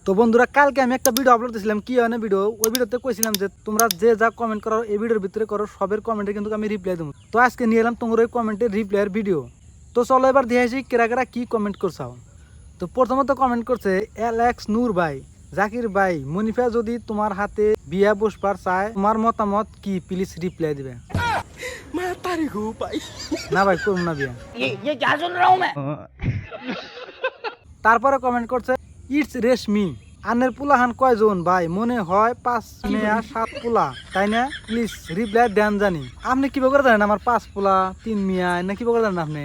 তো বন্ধুরা কালকে আমি একটা ভিডিও আপলোড দিয়েছিলাম কি হয় না ভিডিও, ওই ভিডিওতে কইছিলাম যে তোমরা যে যা কমেন্ট করো এই ভিডিওর ভিতরে করো, সবের কমেন্টে কিন্তু আমি রিপ্লাই দেবো। তো আজকে নিয়ে এলাম তোমার ওই কমেন্টের রিপ্লাইয়ের ভিডিও। তো চলো এবার দিয়ে আসি কেরা কেরা কি কমেন্ট করছাও। তো প্রথমত কমেন্ট করছে এলেক্স নূর ভাই, জাকির ভাই, মনিফা যদি তোমার হাতে বিয়া বসবার চায় তোমার মতামত কি, প্লিজ রিপ্লাই দিবে। না ভাই করুন না বিয়া। তারপরে কমেন্ট করছে ইটস রেশমি, আনের পুলাহান কয়জন ভাই, মনে হয় 5 মেয়া 7 পুলা তাই না, প্লিজ রিপ্লাই দেন জানি। আপনি কি করে জানেন আমার 5 পুলা 3 মিয়া না কি করে জানেন আপনি?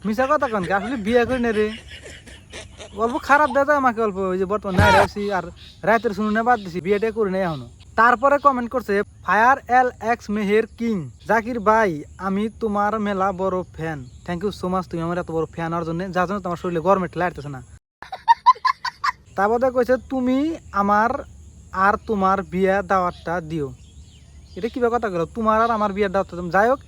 মিশা কথা কন আসলে বিয়ে করি না রে, অল্প খারাপ দেয় আমাকে অল্প, ওই যে বর্তমান নাই রাখছি আর রাতের শুনে বাদ দিছি, বিয়েটা করি না এখনো। তারপরে কমেন্ট করছে fire L X Meher king, Zakir ভাই আমি তোমার মেলা বড় fan, thank you so much, তুমি আমার এত বড় ফ্যান হওয়ার জন্য, যার জন্য তোমার শরীরে গরমে লাগতেছে না। তারপরে কইছে তুমি আমার আর তোমার বিয়া দাওয়াতটা দিও। এটা কিভাবে কথা গেল, তোমার আর আমার বিয়ার দাওয়াতটা দেবো। যাই হোক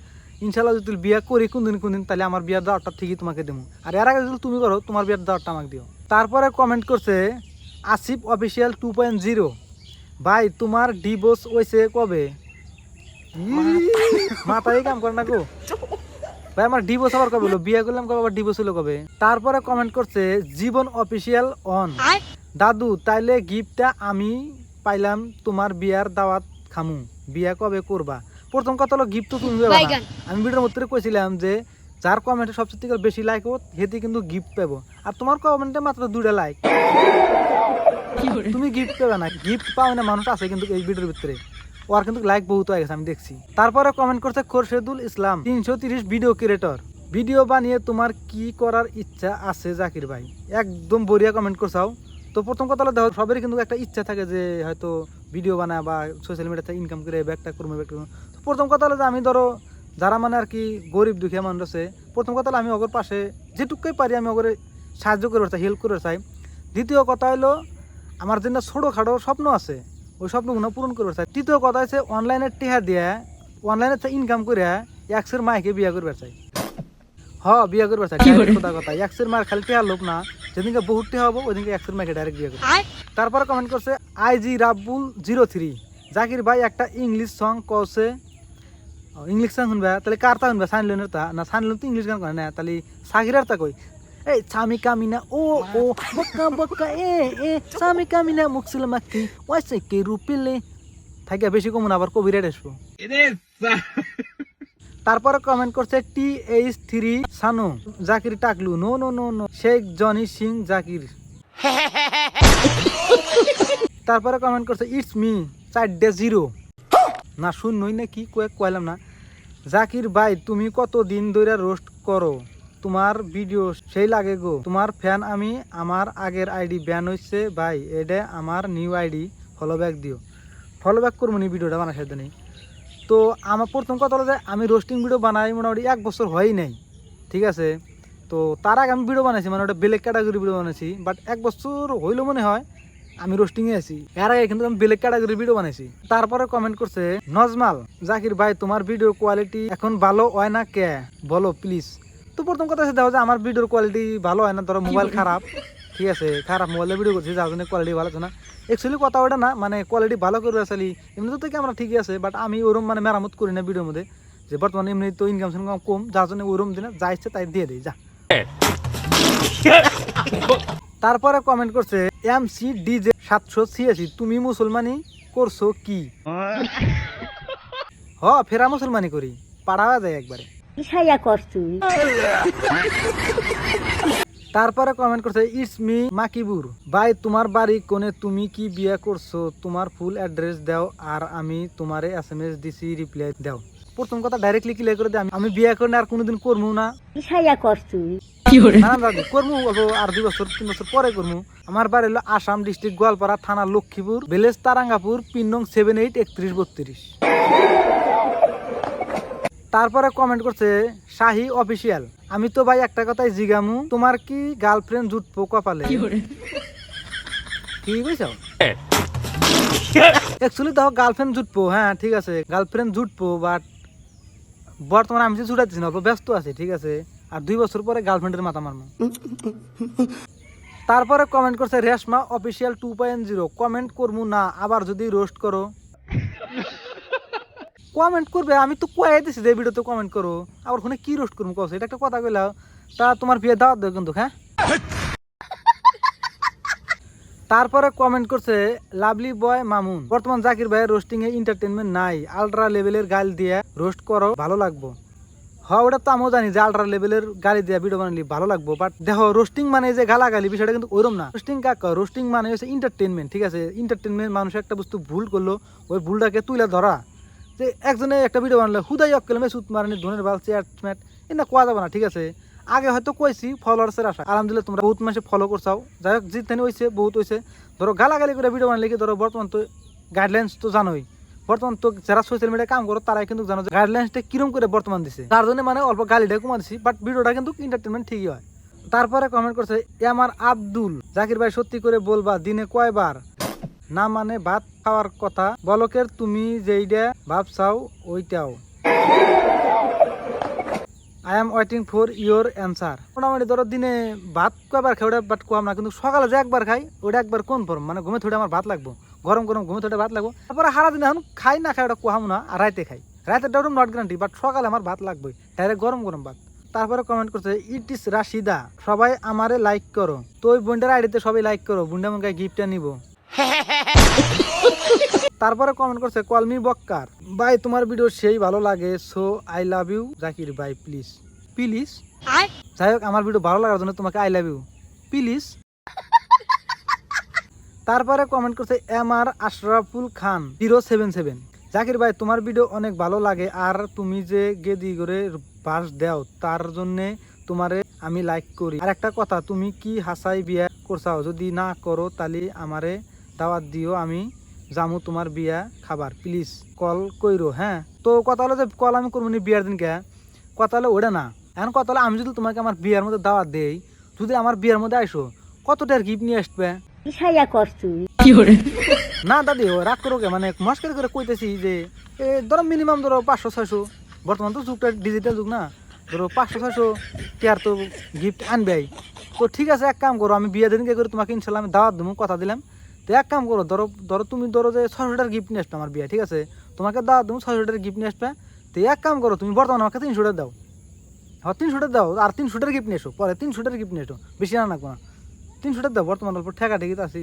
ইনশাল্লাহ যদি বিয়া করি কোনদিন তাহলে আমার বিয়ার দাওয়াতটা ঠিকই তোমাকে দেবো, আর এর আগে যদি তুমি করো তোমার বিয়ার দাওয়াতটা আমাকে দিও। তারপরে কমেন্ট করছে আসিফ অফিসিয়াল 2.0, ভাই তোমার ডিভোর্স হয়েছে কবে? মাথায় কাম করে না গো ভাই, আমার ডিভোর্স আবার কবে হলো, বিয়ে করলাম কবে, আবার ডিভোর্স হলো কবে? তারপরে কমেন্ট করছে জীবন অফিসিয়াল অন, দাদু তাইলে গিফটটা আমি পাইলাম, তোমার বিয়ার দাওয়াত খামু, বিয়া কবে করবা? প্রথম কথা হলো গিফট তো তুমি পাবা না। আমি ভিডিওর মধ্যে কইছিলাম যে যার কমেন্টে সবচেয়ে থেকে বেশি লাইক হোক হেতে কিন্তু গিফট পাবো, আর তোমার কমেন্টে মাত্র 2টা লাইক, তুমি গিফট পাবে না। গিফট পাবে না মানুষ আছে কিন্তু এই ভিডিওর ভিতরে, ওর কিন্তু লাইক বহুত হয়ে গেছে আমি দেখছি। তারপরে কমেন্ট করছে খোরশেদুল ইসলাম 330 ভিডিও ক্রিয়েটর, ভিডিও বানিয়ে তোমার কি করার ইচ্ছা আছে জাকির ভাই? একদম বড়িয়া কমেন্ট করছাও। তো প্রথম কথা হলো দেখো সবারই কিন্তু একটা ইচ্ছা থাকে যে হয়তো ভিডিও বানায় বা সোশ্যাল মিডিয়াতে ইনকাম করে ব্যাগটা করবো। তো প্রথম কথা হলো যে আমি ধরো যারা মানে আর কি গরিব দুঃখীয়া মানুষ আছে, প্রথম কথা হলো আমি ওগর পাশে যেটুকুই পারি আমি ওগরে সাহায্য করে চাই, হেল্প করে চাই। দ্বিতীয় কথা হলো আমার যেটা ছোটোখাটো স্বপ্ন আছে ওই স্বপ্নগুলো পূরণ করবে চাই। তৃতীয় কথা হচ্ছে অনলাইনে টিহা দিয়ে অনলাইনে ইনকাম করে এক্সের মাইকে বিয়া করবে চাই। বিয়া করবে চাই কথা, এক্সের মার খালি টিহা লোক না, যেদিনকে বহুত টিহা হবো ওই দিনকে এক্সের মাইকে ডাইরেক্ট বিয়া করবে। তারপরে কমেন্ট করছে IG রাব্বুল 03, জাকির ভাই একটা ইংলিশ সং কছে, ইংলিশ সং শুনবা তাহলে কারটা শুনবা, সাইনলেনের তা না, সাইনলেন তো ইংলিশ গান করে না, তাহলে সাকিরার তা কই এই সামি কামিনা ও ও বক্কা বক্কা এ সামি কামিনা মুকসিল মাকি ওয়াইসে কে রুপিলে থাকে বেশি কমন আবার কবিরাট আসবো। তারপরে কমেন্ট করছে TH3 সানু, জাকির টাকলু no no no no Sheikh Johnny Singh Zakir. তারপরে কমেন্ট করছে ইটস মি 4.0 না শুনই না কি কইলাম না, জাকির ভাই তুমি কতদিন ধরে রোস্ট করো, তোমার ভিডিও সেই লাগে গো, তোমার ফ্যান আমি, আমার আগের আইডি ব্যান হয়েছে ভাই, এটা আমার নিউ আইডি, ফলো ব্যাক দিও। ফলো ব্যাক করবো নি ভিডিওটা বানার সাথে নেই। তো আমার প্রথম কথা হলো যে আমি রোস্টিং ভিডিও বানাই মোটামুটি 1 বছর হয়ই নাই, ঠিক আছে। তো তার আগে আমি ভিডিও বানাইছি মানে ওটা বেলেগ ক্যাটাগরি ভিডিও বানাইছি, বাট 1 বছর হইলো মনে হয় আমি রোস্টিংয়ে আছি, এর আগে কিন্তু আমি বেলেগ ক্যাটাগরি ভিডিও বানাইছি। তারপরে কমেন্ট করছে নজমাল, জাকির ভাই তোমার ভিডিওর কোয়ালিটি এখন ভালো হয় না কে বলো প্লিজ। তো প্রথম কথা হচ্ছে দেখো যে আমার ভিডিওর কোয়ালিটি ভালো হয় না, ধরো মোবাইল খারাপ, ঠিক আছে, খারাপ মোবাইলে ভিডিও করছি যার জন্য কোয়ালিটি ভালো আছে না। অ্যাকচুয়ালি কথা ওটা না, মানে কোয়ালিটি ভালো করে আসলে এমনিতে তো ক্যামেরা ঠিকই আছে, বাট আমি ওরম মানে মেরামত করি না ভিডিওর মধ্যে, যে বর্তমানে এমনি তো ইনকাম সিনকাম কম, যার জন্য ওরম দিনে যা ইচ্ছে তাই দিয়ে দেয় যা। তারপরে কমেন্ট করছে MCDJ 786, তুমি মুসলমানি করছো কি? ফেরা মুসলমানি করি, পাড়াওয়া যায় একবারে। তারপরে কমেন্ট করছে ইটস মি মাকিবুর, ভাই তোমার বাড়ি কোনে, তুমি কি বিয়ে করছো, তোমার ফুল অ্যাড্রেস দাও আর আমি তোমারে SMS দিছি রিপ্লাই দাও। প্রথম কথা ডাইরেক্টলি ক্লিয়ার করে দেয় আমি বিয়ে করি না আর কোনোদিন করবো না, করবো আর 2 বছর 3 বছর পরে করবো। আমার বাড়ি হলো আসাম ডিস্ট্রিক্ট গোয়ালপাড়া থানা লক্ষ্মীপুর, ভিলেজ তারাঙ্গাপুর, পিন নং 783132। তারপরে কমেন্ট করছে শাহি অফিসিয়াল, আমি তো ভাই একটা কথাই জিগামু, তোমার কি গার্লফ্রেন্ড জুটবো কপালে? কি বুঝছো অ্যাকচুয়ালি দেখো গার্লফ্রেন্ড জুটবো, হ্যাঁ ঠিক আছে গার্লফ্রেন্ড জুটবো, বাট বর্তমানে আমি যে জুটাইতেছি না, অল্প ব্যস্ত আছি, ঠিক আছে। আর 2 বছর পরে গার্লফ্রেন্ডের মাথা মারবো। তারপরে কমেন্ট করছে রেশমা অফিসিয়াল 2.0, কমেন্ট করবো না আবার যদি রোস্ট করো। কমেন্ট করবে, আমি তো কয়ে দিছি যে ভিডিওতে কমেন্ট করো, আবার ওখানে কি রোস্ট করবো কস, এটা একটা কথা কইলাও। তা তোমার বিয়ে দাওয়াত দেবে কিন্তু, হ্যাঁ। তারপরে কমেন্ট করছে লাভলি বয় মামুন, বর্তমান জাকির ভাইয়ের রোস্টিং এ এন্টারটেনমেন্ট নাই, আলট্রা লেভেলের গাল দিয়ে রোস্ট করো ভালো লাগবো। হ্যাঁ, ওটা তো আমিও জানি যে আলট্রা লেভেলের গালি দিয়ে ভিডিও বানালি ভালো লাগবো, বাট দেখো রোস্টিং মানে যে গালাগালি বিষয়টা কিন্তু ওইরকম না। রোস্টিং কাকা, রোস্টিং মানে হচ্ছে এন্টারটেনমেন্ট, ঠিক আছে। এন্টারটেনমেন্ট, মানুষ একটা বস্তু ভুল করলো, ওই ভুলটাকে তুলে ধরা। যে একজনে একটা ভিডিও বানালে হুদাই অক্কেলমে সুত মারানি ধনের বাল চেয়ার ম্যাট, এটা কোয়া যাবে না, ঠিক আছে। আগে হয়তো কইছি ফলোয়ার্সের আশা, আলহামদুলিল্লাহ তোমরা বহুত মানুষে ফলো করছাও, যাই হোক জিতেন হয়েছে বহুত হয়েছে। ধরো গালাগালি করে ভিডিও বানালে কি, ধরো বর্তমান তো গাইডলাইন্স তো জানোই, বর্তমান তো যারা সোশ্যাল মিডিয়ায় কাম করো তারাই কিন্তু জানো গাইডলাইন্সটা কিরম করে বর্তমান দিছে, তার জন্য মানে অল্প গালিটা কমা দিছি, বাট ভিডিওটা কিন্তু এন্টারটেনমেন্ট ঠিকই হয়। তারপরে কমেন্ট করছে আমার আব্দুল, জাকির ভাই সত্যি করে বলবা দিনে কয়বার না মানে ভাত খাওয়ার কথা, বলকের তুমি যেইটা ভাবছাও ওইটাও। I am waiting for your answer. মোটামুটি ধরো দিনে ভাত কয়বার খাই ওটা বাট কোয়াম না, কিন্তু সকালে যে একবার খাই ওটা একবার কনফার্ম, মানে ঘুমে থোড়ে আমার ভাত লাগবো, গরম গরম ঘুমে থোড়ে ভাত লাগবো। তারপরে সারা দিন এখন খাই না খাই ওটা কোয়াম না, আর রাইতে খাই, রাইতে ওটা নট গ্যারান্টি, বাট সকালে আমার ভাত লাগবেই, ডাইরেক্ট গরম গরম ভাত। তারপরে কমেন্ট করছে ইট ইস রাশিদা, সবাই আমারে লাইক করো, তো ওই বোনটার আইডিতে সবাই লাইক করো, বোনটা আমাকে গিফটটা নিব। তারপরে কমেন্ট করছে কলমি বক্কার, ভাই তোমার ভিডিও সেই ভালো লাগে, so I love you Zakir ভাই, প্লিজ প্লিজ। যাই হোক, আমার ভিডিও ভালো লাগার জন্য তোমাকে আই লাভ ইউ প্লিজ। তারপরে কমেন্ট করছে এম আর আশরাফুল খান 077, জাকির ভাই তোমার ভিডিও অনেক ভালো লাগে, আর তুমি যে গেদি করে বাস দাও তার জন্যে তোমারে আমি লাইক করি। আর একটা কথা, তুমি কি হাসাই বিয়া করছাও, যদি না করো তাহলে আমারে দাওয়াত দিও, আমি জামু তোমার বিয়া খাবার, প্লিজ কল কইরো। হ্যাঁ, তো কথা হলো যে কল আমি করবো নি বিয়ার দিনকে, কথা হলো ওটা না। এখন কথা হলো আমি যদি তোমাকে আমার বিয়ার মধ্যে দাওয়াত দেই, যদি আমার বিয়ার মধ্যে আইসো, কতটার গিফট নিয়ে আসবে? না দাদি ও রাগ করো কে, মানে মস্কার করে কইতেছি যে ধরো মিনিমাম ধরো 500-600, বর্তমান তো যুগটা ডিজিটাল যুগ না, ধরো 500-600 টিয়ার তো গিফট আনবেই। তো ঠিক আছে, এক কাম করো, আমি বিয়ে দিনকে করে তোমাকে ইনশাল্লাহ আমি দাওয়াত দেবো, কথা দিলাম। তো এক কাম করো, ধরো ধরো তুমি ধরো যে 600টার গিফট নিয়ে আসবে আমার বিয়ে, ঠিক আছে, তোমাকে দাওয়াত দেবো 600টার গিফট নিয়ে আসবে। তো এক কাম করো, তুমি বর্তমানে আমাকে 300টা দাও, হ্যাঁ 300টা দাও, আর 300টার গিফট নিয়ে এসো, পরে 300টার গিফট নিয়ে এসো, বেশি না না 300টা দাও, বর্তমান অল্প ঠেকা ঠেকিত আছি।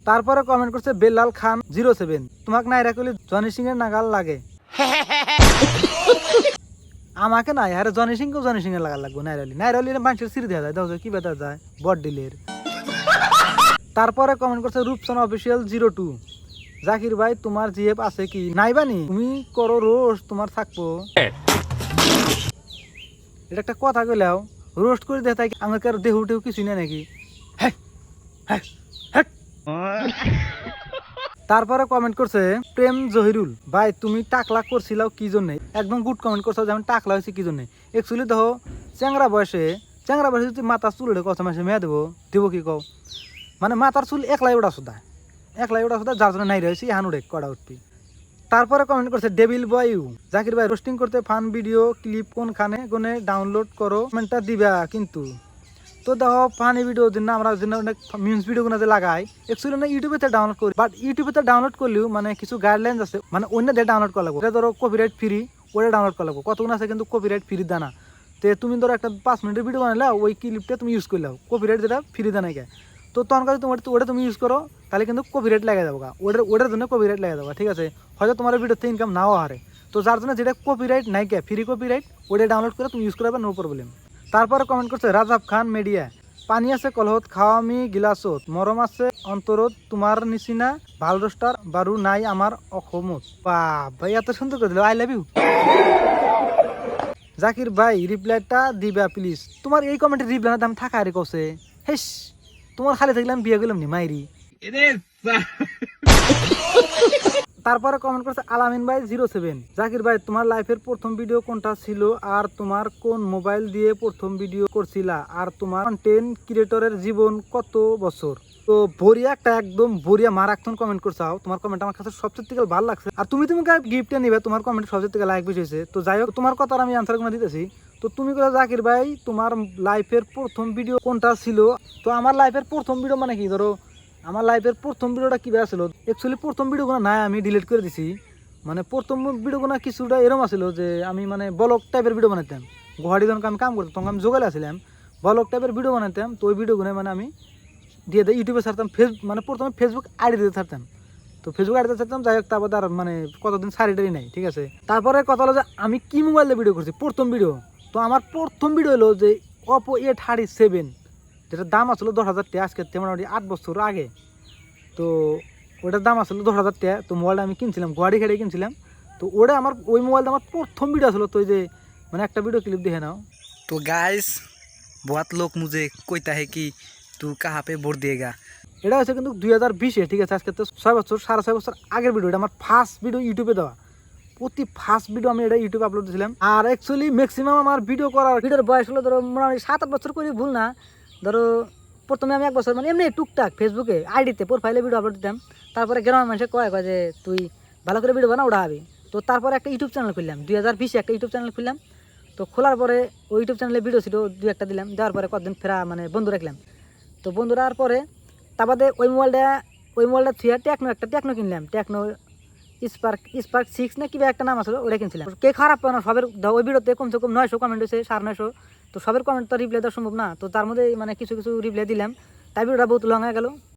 তারপরে কমেন্ট করছে বেলাল খান 07, তোমাকে নাই রাখলে জনি সিং এর নাগাল লাগে। আমাকে নাই, আরে জনি সিং কেও জনি সিং এর লাগাল লাগবো, নাইরালি মানুষের সিঁড়ি দেওয়া যায়, দাও কি বেতা যায় বট ডিলের। তারপরে কমেন্ট করছে রূপসানা অফিসিয়াল 02, জাকির ভাই তোমার জিএফ আছে কি নাই বানি, তুমি করো রোস্ট তোমার থাকবো। এটা একটা কথা কইলাও, রোস্ট করে দেয় তাই আমার কারো দেহ উঠেও কিছু নেই নাকি। তারপরে কমেন্ট করছে প্রেম জহিরুল, ভাই তুমি টাকলা করছিলাও কি জন্য, একদম গুড কমেন্ট করছো যে আমি টাকলা হয়েছি কি জন্য। অ্যাকচুয়ালি দেখো চ্যাংরা বয়সে যদি মাথার চুল উঠে কথা মাসে মেয়ে দেবো কি কও, মানে মাথার চুল একলাই ওটা সুদা যার জন্য নাই রয়েছে এখন উঠে কটা উঠবি। তারপরে কমেন্ট করছে ডেভিল বয় ইউ, জাকির ভাই রোস্টিং করতে ফান ভিডিও ক্লিপ কোনখানে কোনে ডাউনলোড করো, কমেন্টটা দিবা কিন্তু। তো দেখো ফানি ভিডিও দিন আমরা অনেক মিমস ভিডিও গুলো লাগাই, অ্যাকচুয়ালি না ইউটিউবে ডাউনলোড করি, বাট ইউটিউবে ডাউনলোড করলেও মানে কিছু গাইডলাইন্স আছে, মানে অন্য দিয়ে ডাউনলোড করা লাগবে, ধরো কপিরাইট ফ্রি ওটা ডাউনলোড করা লাগবে, কতগুলো আছে কিন্তু কপিরাইট ফ্রি দানা। তো তুমি ধরো একটা 5 মিনিটের ভিডিও বানালে ওই ক্লিপটা তুমি ইউজ করলে কপিরাইট যেটা ফ্রি দানা গে, তো তখন কাছে তোমার ওটা তুমি ইউজ করো, তাহলে কিন্তু কপিরাইট লেগে যাবো, ওটার জন্য কপিরাইট লেগে যাবো, ঠিক আছে। হয়তো তোমার ভিডিওতে ইনকাম নাও হারে, তো যার জন্য যেটা কপিরাইট নাই কে ফ্রি কপিরাইট ওটা ডাউনলোড করে তুমি ইউজ করবে, নো প্রবলেম। তারপরে কমেন্ট করছে রাজাব খান মিডিয়া, পানি আছে কলহত খাওয়ামি গিলাসত, মরম আছে অন্তরত তোমার নিচিনা ভাল রোস্টার বারু নাই আমার অসমত। ভাই এত সুন্দর করে দিল, আই লাভ ইউ জাকির ভাই, রিপ্লাইটা দিবা প্লিজ। তোমার এই কমেন্টের রিপ্লাইটা আমি থাকা আরে কছে, হেস তোমার খালি থাকলে আমি বিয়ে করলাম নি মাইরি। তারপরে কমেন্ট করছে আলামিন ভাই 07। জাকির ভাই তোমার লাইফের প্রথম ভিডিও কোনটা ছিল, আর তোমার কোন মোবাইল দিয়ে প্রথম ভিডিও করছিলা, আর তোমার কন্টেন্ট ক্রিয়েটরের জীবন কত বছর? তো বরিয়া একটা একদম বরিয়া মারাত্মক কমেন্ট করছাও, তোমার কমেন্ট আমার কাছে সবচেয়ে থেকে ভালো লাগছে। আর তুমি গিফটে নিবে, তোমার কমেন্ট সবচেয়ে থেকে লাইক বেশি হয়েছে। তো যাই হোক, তোমার কথা আমি আনসার করে দিতেছি। তো তুমি কথা জাকির ভাই তোমার লাইফের প্রথম ভিডিও কোনটা ছিল? তো আমার লাইফের প্রথম ভিডিও মানে কি, ধরো আমার লাইফের প্রথম ভিডিওটা কীভাবে আসলো, অ্যাকচুয়ালি প্রথম ভিডিওগুলো নাই, আমি ডিলিট করে দিছি। মানে প্রথম ভিডিওগুলো কিছুটা এরকম আসলো যে আমি মানে ব্লগ টাইপের ভিডিও বানাইতাম। গুয়াহাটি যখন আমি কাম করতাম তখন আমি যোগালে আসছিলাম, ব্লগ টাইপের ভিডিও বানাইতাম। তো ওই ভিডিওগুলো মানে আমি দিয়ে দেয় ইউটিউবে ছাড়তাম, মানে প্রথমে ফেসবুক আইডি দিতে ছাড়তাম। তো ফেসবুক আইডিতে ছাড়তাম, যাই হোক তারপর আর মানে কতদিন সারিটারি নাই, ঠিক আছে। তারপরে কথা হলো যে আমি কি মোবাইলে ভিডিও করছি প্রথম ভিডিও। তো আমার প্রথম ভিডিও হলো যে Oppo A37, যেটার দাম আসলো 10,000 টাকা, আজকে মোটামুটি 8 বছর আগে। তো ওটার দাম আসলো 10,000 টাকা। তো মোবাইলটা আমি কিনছিলাম, গুয়াহাটি খেটে কিনছিলাম। তো ওটা আমার ওই মোবাইলটা আমার প্রথম ভিডিও আসলো। তো ওই যে মানে একটা ভিডিও ক্লিপ দেখে নাও। तो गाइस बहुत लोग मुझे कहता है कि तू कहाँ पे वोट देगा। এটা হচ্ছে কিন্তু 2020-এ, ঠিক আছে। আজকে তো 6 বছর 6.5 বছর আগের ভিডিও। এটা আমার ফার্স্ট ভিডিও ইউটিউবে দেওয়া, ফার্স্ট ভিডিও আমি এটা ইউটিউবে আপলোড দিয়েছিলাম। আর অ্যাকচুয়ালি ম্যাক্সিমাম আমার ভিডিওর বয়স হলো ধরো মোটামুটি 7-8 বছর করে, ভুল না। ধরো প্রথমে আমি 1 বছর মানে এমনি টুকটাক ফেসবুকে আইডিতে প্রোফাইলে ভিডিও আপলোড দিতাম। তারপরে গ্রামের মানুষে কয় যে তুই ভালো করে ভিডিও বানা, ওটা হবে। তো তারপরে একটা ইউটিউব চ্যানেল খুললাম, 2020-এ একটা ইউটিউব চ্যানেল খুললাম। তো খোলার পরে ওই ইউটিউব চ্যানেলে ভিডিও ছিল 2-1টা দিলাম, দেওয়ার পরে কতদিন ফেরা মানে বন্ধু রাখলাম। তো বন্ধু রাখার পরে তারপরে ওই মোবাইলটা থুয়ে টেকনো কিনলাম, টেকনো স্পার্ক 6 না কিবা একটা নাম আসলো, ওটা কিনছিলাম। কে খারাপ পায় না, সবের ওই ভিডিওতে কমসে কম 900 কমেন্ট হয়েছে, 950। তো সবের কমেন্ট তো রিপ্লাই দেওয়া সম্ভব না। তো তার মধ্যে মানে কিছু রিপ্লাই দিলাম, তাই ভিডিওটা বহুত লং হয়ে গেল।